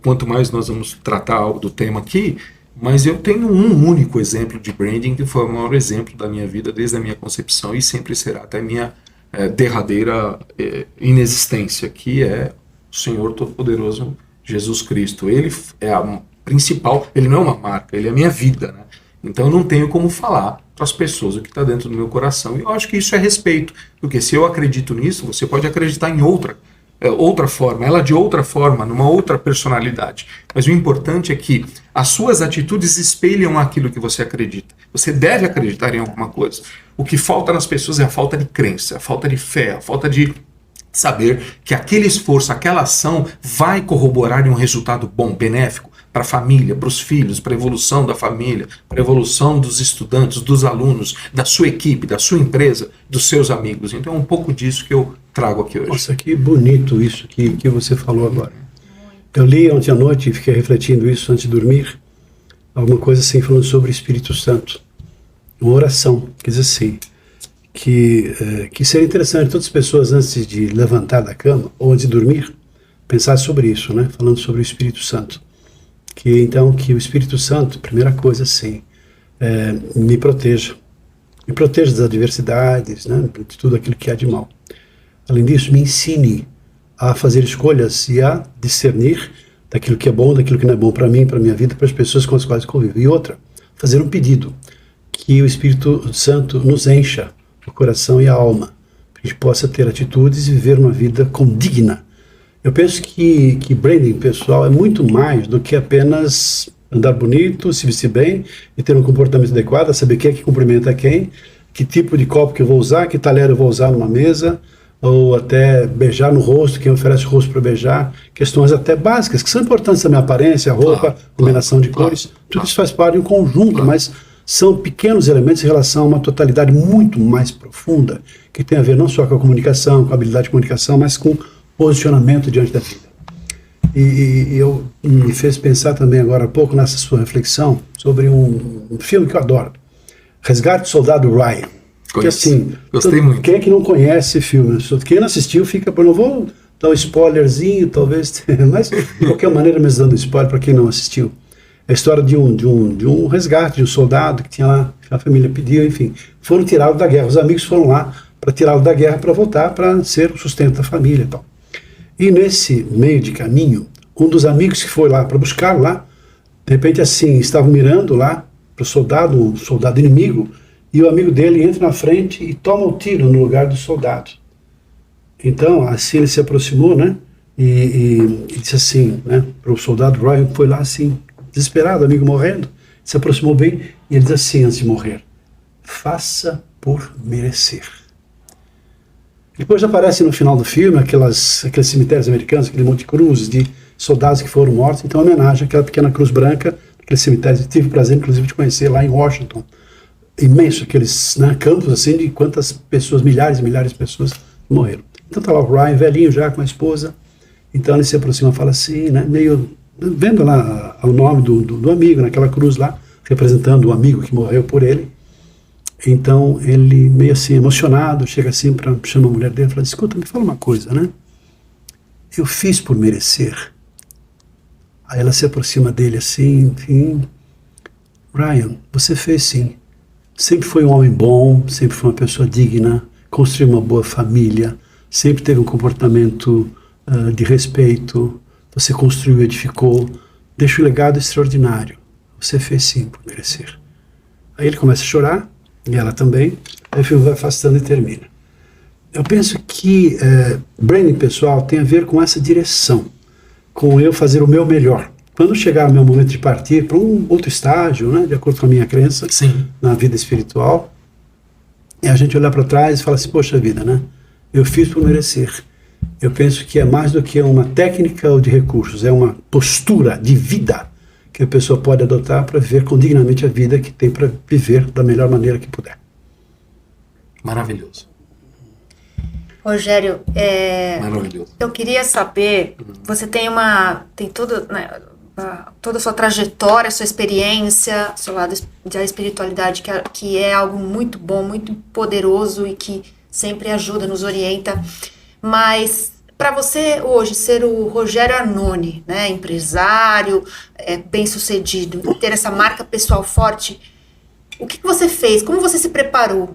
quanto mais nós vamos tratar do tema aqui, mas eu tenho um único exemplo de branding que foi o maior exemplo da minha vida desde a minha concepção e sempre será até a minha derradeira inexistência, que é o Senhor Todo-Poderoso Jesus Cristo. Ele é a principal, ele não é uma marca, ele é a minha vida, né? Então eu não tenho como falar para as pessoas o que está dentro do meu coração. E eu acho que isso é respeito, porque se eu acredito nisso, você pode acreditar em outra forma, ela de outra forma, numa outra personalidade. Mas o importante é que as suas atitudes espelham aquilo que você acredita. Você deve acreditar em alguma coisa. O que falta nas pessoas é a falta de crença, a falta de fé, a falta de saber que aquele esforço, aquela ação vai corroborar em um resultado bom, benéfico para a família, para os filhos, para a evolução da família, para a evolução dos estudantes, dos alunos, da sua equipe, da sua empresa, dos seus amigos. Então é um pouco disso que eu trago aqui hoje. Nossa, que bonito isso que você falou agora. Eu li ontem à noite e fiquei refletindo isso antes de dormir, alguma coisa assim falando sobre o Espírito Santo. Uma oração, quer dizer assim, que seria interessante todas as pessoas antes de levantar da cama ou antes de dormir, pensar sobre isso, né? Falando sobre o Espírito Santo. Que o Espírito Santo, primeira coisa assim, me proteja das adversidades, né? De tudo aquilo que há de mal. Além disso, me ensine a fazer escolhas e a discernir daquilo que é bom, daquilo que não é bom para mim, para a minha vida, para as pessoas com as quais convivo. E outra, fazer um pedido, que o Espírito Santo nos encha o coração e a alma, para que a gente possa ter atitudes e viver uma vida condigna. Eu penso que branding pessoal é muito mais do que apenas andar bonito, se vestir bem e ter um comportamento adequado, saber quem é que cumprimenta quem, que tipo de copo que eu vou usar, que talher eu vou usar numa mesa, ou até beijar no rosto, quem oferece o rosto para beijar, questões até básicas, que são importantes também, a aparência, a roupa, combinação de cores, tudo isso faz parte de um conjunto, mas são pequenos elementos em relação a uma totalidade muito mais profunda, que tem a ver não só com a comunicação, com a habilidade de comunicação, mas com posicionamento diante da vida. E eu me fez pensar também agora há pouco nessa sua reflexão sobre um filme que eu adoro, Resgate do Soldado Ryan. Que assim, gostei muito. Quem é que não conhece esse filme? Quem não assistiu fica, eu não vou dar um spoilerzinho, talvez, mas de qualquer maneira mesmo dando spoiler para quem não assistiu. É a história de um resgate, de um soldado que tinha lá, que a família pediu, enfim, foram tirados da guerra. Os amigos foram lá para tirá-lo da guerra para voltar para ser o sustento da família e tal. E nesse meio de caminho, um dos amigos que foi lá para buscar lá, de repente assim, estavam mirando lá para um soldado inimigo, e o amigo dele entra na frente e toma o tiro no lugar do soldado. Então, assim ele se aproximou, né? e disse assim, né, para o soldado. Ryan foi lá assim, desesperado, amigo morrendo, se aproximou bem e ele diz assim antes de morrer: faça por merecer. Depois aparece no final do filme aqueles cemitérios americanos, aquele monte de cruzes de soldados que foram mortos. Então, homenagem àquela pequena cruz branca, aquele cemitério. Eu tive o prazer, inclusive, de conhecer lá em Washington. Imenso, aqueles, né, campos assim de quantas pessoas, milhares e milhares de pessoas morreram. Então tá lá o Ryan, velhinho já, com a esposa. Então ele se aproxima e fala assim, né, meio vendo lá o nome do amigo, naquela cruz lá, representando o amigo que morreu por ele. Então ele, meio assim, emocionado, chega assim, chama a mulher dele e fala: escuta, me fala uma coisa, né? Eu fiz por merecer. Aí ela se aproxima dele assim, enfim: Ryan, você fez sim. Sempre foi um homem bom, sempre foi uma pessoa digna, construiu uma boa família, sempre teve um comportamento de respeito, você construiu, edificou, deixa um legado extraordinário. Você fez sim por merecer. Aí ele começa a chorar, e ela também, aí o filme vai afastando e termina. Eu penso que branding pessoal tem a ver com essa direção, com eu fazer o meu melhor. Quando chegar o meu momento de partir para um outro estágio, né, de acordo com a minha crença, Sim, na vida espiritual, é a gente olhar para trás e falar assim: poxa vida, né? Eu fiz por merecer. Eu penso que é mais do que uma técnica ou de recursos, é uma postura de vida que a pessoa pode adotar para viver condignamente a vida que tem para viver da melhor maneira que puder. maravilhoso. Rogério, Maravilhoso. eu queria saber, você tem tudo, né, toda a sua trajetória, a sua experiência, o seu lado da espiritualidade, que é algo muito bom, muito poderoso e que sempre ajuda, nos orienta. Mas para você hoje ser o Rogério Arnone, né, empresário, bem-sucedido, ter essa marca pessoal forte, o que você fez? Como você se preparou?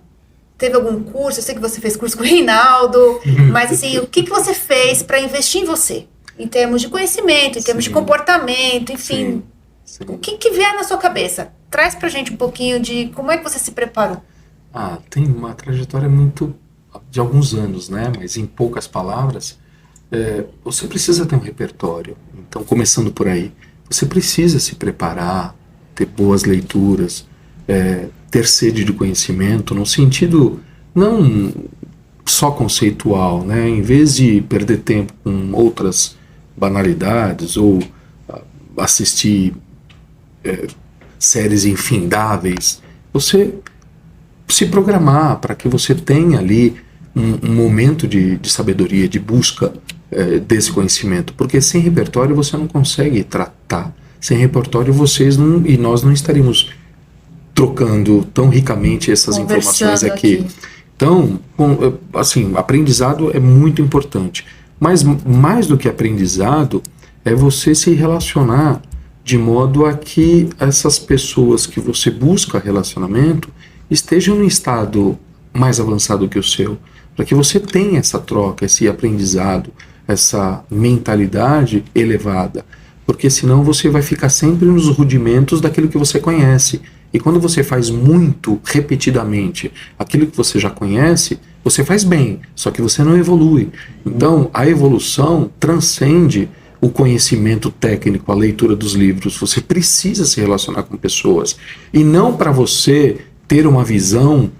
Teve algum curso? Eu sei que você fez curso com o Reinaldo, mas assim, o que você fez para investir em você? Em termos de conhecimento, em termos de comportamento, enfim. Sim. O que vier na sua cabeça? Traz pra gente um pouquinho de como é que você se preparou. Tem uma trajetória muito de alguns anos, né? Mas em poucas palavras, você precisa ter um repertório. Então, começando por aí, você precisa se preparar, ter boas leituras, ter sede de conhecimento, no sentido não só conceitual, né? Em vez de perder tempo com outras banalidades ou assistir séries infindáveis, você se programar para que você tenha ali um momento de sabedoria, de busca desse conhecimento, porque sem repertório você não consegue tratar. Sem repertório nós não estaríamos trocando tão ricamente essas informações aqui. Então, assim, aprendizado é muito importante. Mas mais do que aprendizado, é você se relacionar de modo a que essas pessoas que você busca relacionamento estejam num estado mais avançado que o seu, para que você tenha essa troca, esse aprendizado, essa mentalidade elevada, porque senão você vai ficar sempre nos rudimentos daquilo que você conhece. E quando você faz muito repetidamente aquilo que você já conhece, você faz bem, só que você não evolui. Então, a evolução transcende o conhecimento técnico, a leitura dos livros. Você precisa se relacionar com pessoas. E não para você ter uma visão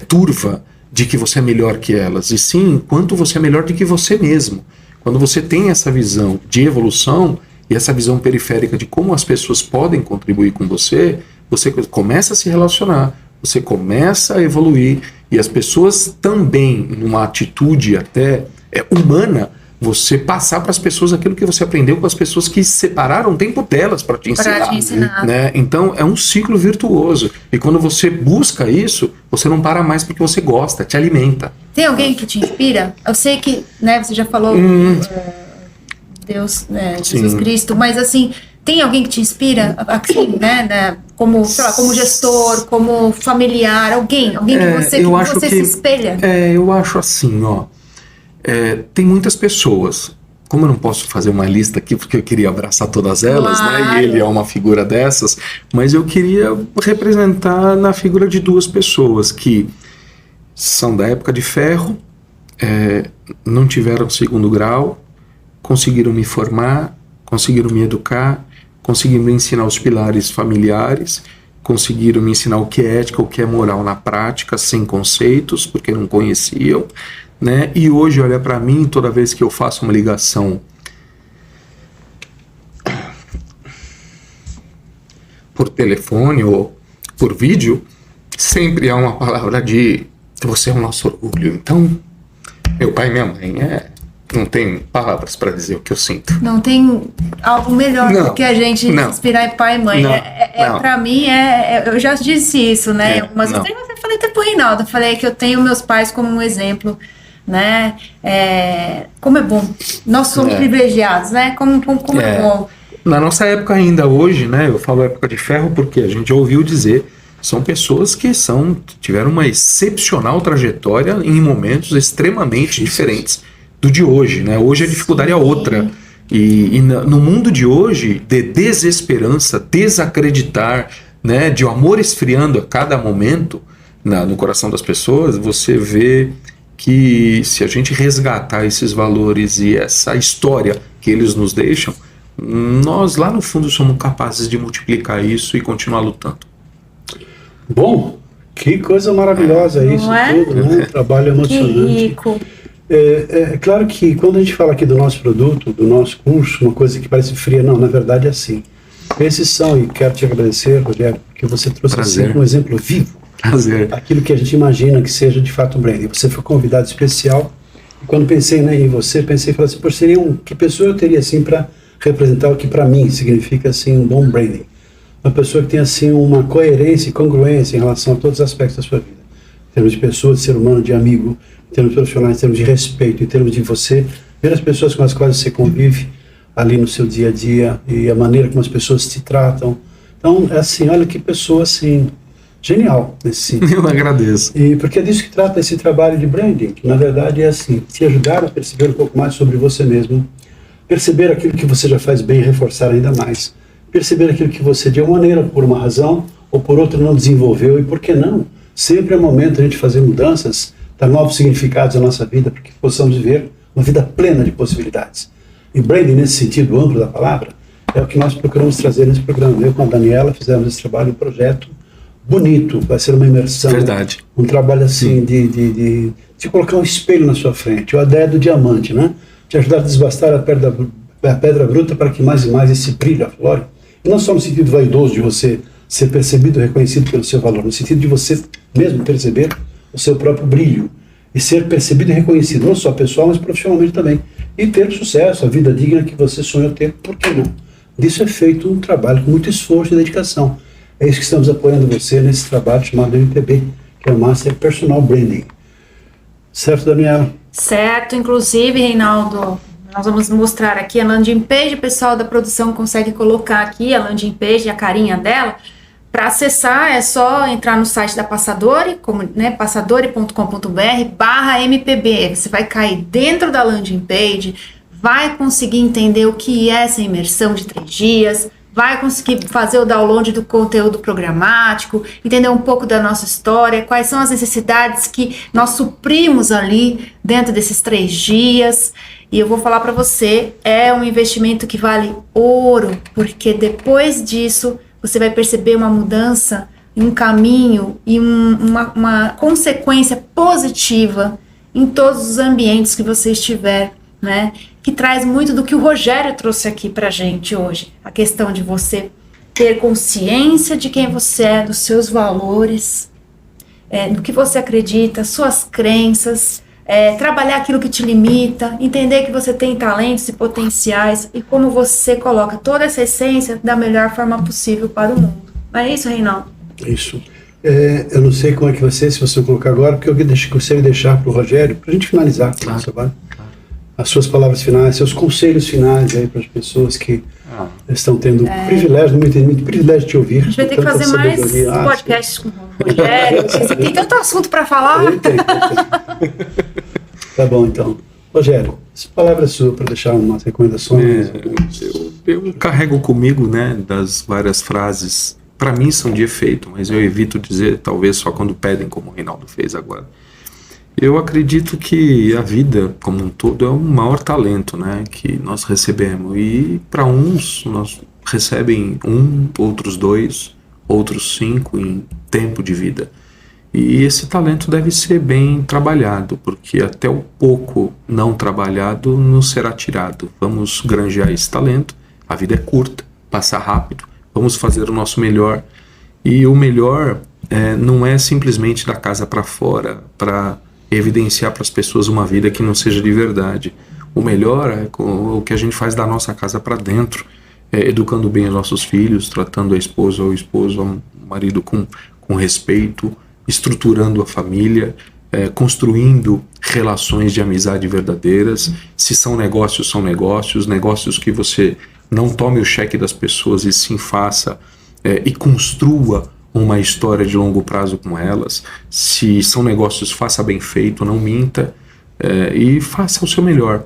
turva de que você é melhor que elas, e sim quanto você é melhor do que você mesmo. Quando você tem essa visão de evolução e essa visão periférica de como as pessoas podem contribuir com você, você começa a se relacionar, você começa a evoluir, e as pessoas também, numa atitude até humana, você passar para as pessoas aquilo que você aprendeu com as pessoas que separaram tempo delas para te ensinar. Né? Então é um ciclo virtuoso. E quando você busca isso, você não para mais porque você gosta, te alimenta. Tem alguém que te inspira? Eu sei que, né, você já falou Deus, Jesus Cristo, mas assim, tem alguém que te inspira, assim, né, como, sei lá, como gestor, como familiar, alguém que você se espelha? Eu acho assim, tem muitas pessoas. Como eu não posso fazer uma lista aqui, porque eu queria abraçar todas elas, claro, né? E ele é uma figura dessas, mas eu queria representar na figura de duas pessoas que são da época de ferro, não tiveram segundo grau, conseguiram me formar, conseguiram me educar, conseguiram me ensinar os pilares familiares, conseguiram me ensinar o que é ética, o que é moral na prática, sem conceitos, porque não conheciam, né? E hoje, olha para mim, toda vez que eu faço uma ligação por telefone ou por vídeo, sempre há uma palavra de você é o nosso orgulho. Então, meu pai e minha mãe não tem palavras para dizer o que eu sinto. Não tem algo melhor do que a gente inspirar em pai e mãe. Para mim, eu já disse isso, né? Mas eu falei até pro Reinaldo, eu falei que eu tenho meus pais como um exemplo, né? Como é bom. Nós somos privilegiados, né? Como é bom. Na nossa época ainda hoje, né? Eu falo época de ferro porque a gente já ouviu dizer, são pessoas que tiveram uma excepcional trajetória em momentos extremamente diferentes do de hoje, né? Hoje a dificuldade é outra. E no mundo de hoje, de desesperança, desacreditar, né? De o amor esfriando a cada momento no coração das pessoas, você vê que se a gente resgatar esses valores e essa história que eles nos deixam, nós lá no fundo somos capazes de multiplicar isso e continuar lutando. Bom, que coisa maravilhosa isso tudo, né? Trabalho emocionante. Que rico. É claro que quando a gente fala aqui do nosso produto, do nosso curso, uma coisa que parece fria, não, na verdade é assim. Esses são, e quero te agradecer, Rogério, porque você trouxe assim, um exemplo vivo. Prazer. Aquilo que a gente imagina que seja de fato um branding. Você foi convidado especial, e quando pensei em você, pensei e falei assim, que pessoa eu teria assim para representar o que para mim significa assim um bom branding. Uma pessoa que tem assim uma coerência e congruência em relação a todos os aspectos da sua vida. Em termos de pessoa, de ser humano, de amigo, em termos profissionais, em termos de respeito, em termos de você, ver as pessoas com as quais você convive ali no seu dia a dia e a maneira como as pessoas te tratam. Então, é assim, olha que pessoa assim, genial nesse sentido. Eu agradeço. E porque é disso que trata esse trabalho de branding, que na verdade é assim, te ajudar a perceber um pouco mais sobre você mesmo, perceber aquilo que você já faz bem e reforçar ainda mais, perceber aquilo que você de uma maneira, por uma razão ou por outra não desenvolveu e por que não? Sempre é momento de a gente fazer mudanças, dar novos significados à nossa vida, para que possamos viver uma vida plena de possibilidades. E branding, nesse sentido amplo da palavra, é o que nós procuramos trazer nesse programa. Eu com a Daniela fizemos esse trabalho, um projeto bonito, vai ser uma imersão. Verdade. Um trabalho assim de colocar um espelho na sua frente, a ideia do diamante, né? Te ajudar a desbastar a pedra bruta para que mais e mais esse brilho aflore. E não só no sentido vaidoso de você ser percebido e reconhecido pelo seu valor, no sentido de você mesmo perceber o seu próprio brilho e ser percebido e reconhecido, não só pessoal, mas profissionalmente também. E ter o sucesso, a vida digna que você sonhou ter, por que não? Disso é feito um trabalho com muito esforço e dedicação. É isso que estamos apoiando você nesse trabalho chamado MPB, que é o Master Personal Branding. Certo, Daniela? Certo, inclusive, Reinaldo, nós vamos mostrar aqui a landing page, o pessoal da produção consegue colocar aqui a landing page, a carinha dela. Para acessar é só entrar no site da Passadori, né, passadori.com.br/MPB. Você vai cair dentro da landing page, vai conseguir entender o que é essa imersão de 3 dias, vai conseguir fazer o download do conteúdo programático, entender um pouco da nossa história, quais são as necessidades que nós suprimos ali dentro desses 3 dias. E eu vou falar para você, é um investimento que vale ouro, porque depois disso você vai perceber uma mudança, um caminho e uma consequência positiva em todos os ambientes que você estiver, né? Que traz muito do que o Rogério trouxe aqui pra gente hoje. A questão de você ter consciência de quem você é, dos seus valores, do que você acredita, suas crenças, trabalhar aquilo que te limita, entender que você tem talentos e potenciais e como você coloca toda essa essência da melhor forma possível para o mundo. Não é isso, Reinaldo? Isso. Eu não sei como é que vai ser, se você colocar agora, porque eu gostaria de deixar para o Rogério, para a gente finalizar o nosso trabalho, as suas palavras finais, seus conselhos finais aí para as pessoas que estão tendo o privilégio, muito privilégio de te ouvir. A gente vai ter que fazer mais podcasts com o Rogério. Tem tanto assunto para falar. Tem. Tá bom, então. Rogério, essa palavra é sua para deixar umas recomendações. Eu carrego comigo, né, das várias frases. Para mim são de efeito, mas eu evito dizer, talvez só quando pedem, como o Reinaldo fez agora. Eu acredito que a vida como um todo é o maior talento, né, que nós recebemos. E para uns, nós recebem 1, outros 2, outros 5 em tempo de vida. E esse talento deve ser bem trabalhado, porque até o pouco não trabalhado nos será tirado. Vamos granjear esse talento, a vida é curta, passa rápido, vamos fazer o nosso melhor. E o melhor não é simplesmente da casa para fora, para evidenciar para as pessoas uma vida que não seja de verdade. O melhor é o que a gente faz da nossa casa para dentro, educando bem os nossos filhos, tratando a esposa ou o esposo, o marido com respeito, estruturando a família, construindo relações de amizade verdadeiras. Se são negócios que você não tome o cheque das pessoas e sim faça e construa uma história de longo prazo com elas. Se são negócios, faça bem feito, não minta, e faça o seu melhor.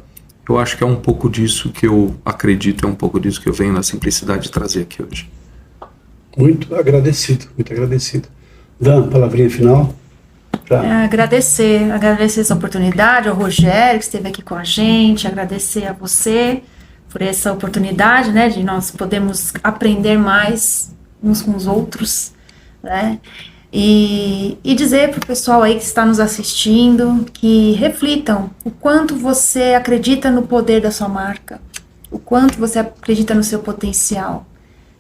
Eu acho que é um pouco disso que eu acredito, é um pouco disso que eu venho na simplicidade de trazer aqui hoje. Muito agradecido, muito agradecido. Dan, palavrinha final. Agradecer essa oportunidade ao Rogério, que esteve aqui com a gente, agradecer a você por essa oportunidade, né, de nós podermos aprender mais uns com os outros, né, e dizer para o pessoal aí que está nos assistindo que reflitam o quanto você acredita no poder da sua marca, o quanto você acredita no seu potencial.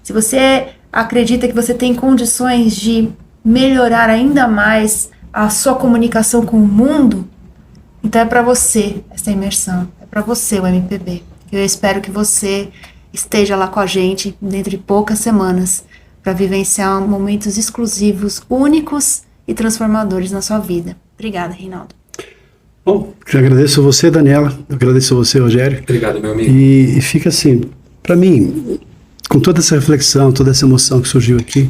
Se você acredita que você tem condições de melhorar ainda mais a sua comunicação com o mundo, então é para você essa imersão, é para você o MPB. Eu espero que você esteja lá com a gente dentro de poucas semanas para vivenciar momentos exclusivos, únicos e transformadores na sua vida. Obrigada, Reinaldo. Bom, eu agradeço a você, Daniela, eu agradeço a você, Rogério. Obrigado, meu amigo. E fica assim, para mim, com toda essa reflexão, toda essa emoção que surgiu aqui,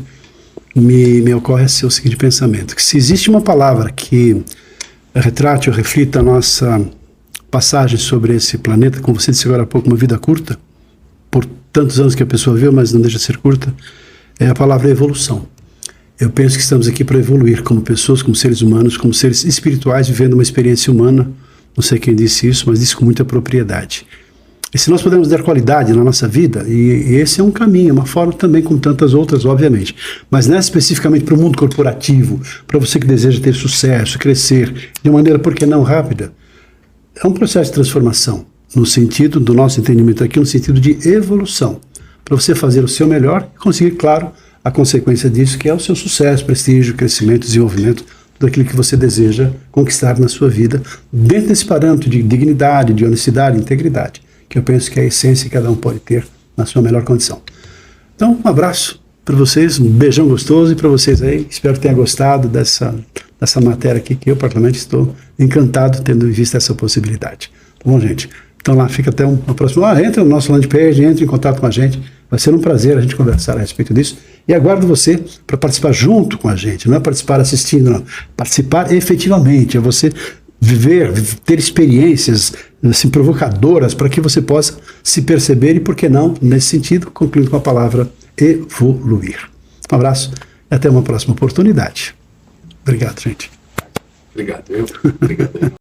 me ocorre o seguinte pensamento, que se existe uma palavra que retrate ou reflita a nossa passagem sobre esse planeta, como você disse agora há pouco, uma vida curta, por tantos anos que a pessoa viu, mas não deixa de ser curta, é a palavra evolução. Eu penso que estamos aqui para evoluir como pessoas, como seres humanos, como seres espirituais, vivendo uma experiência humana. Não sei quem disse isso, mas disse com muita propriedade. E se nós pudermos dar qualidade na nossa vida, e esse é um caminho, uma forma também como tantas outras, obviamente, mas não é especificamente para o mundo corporativo, para você que deseja ter sucesso, crescer, de maneira, por que não, rápida, é um processo de transformação, no sentido do nosso entendimento aqui, no sentido de evolução, para você fazer o seu melhor e conseguir, claro, a consequência disso, que é o seu sucesso, prestígio, crescimento, desenvolvimento, tudo aquilo que você deseja conquistar na sua vida, dentro desse parâmetro de dignidade, de honestidade, integridade, que eu penso que é a essência que cada um pode ter na sua melhor condição. Então, um abraço para vocês, um beijão gostoso e para vocês aí, espero que tenha gostado dessa matéria aqui, que eu particularmente estou encantado tendo visto essa possibilidade. Tá bom, gente? Então lá, fica até uma próxima. Entra no nosso landing page, entre em contato com a gente, vai ser um prazer a gente conversar a respeito disso e aguardo você para participar junto com a gente, não é participar assistindo, não. Participar efetivamente, é você viver, ter experiências assim, provocadoras para que você possa se perceber e, por que não, nesse sentido, concluindo com a palavra evoluir. Um abraço e até uma próxima oportunidade. Obrigado, gente. Obrigado. Obrigado.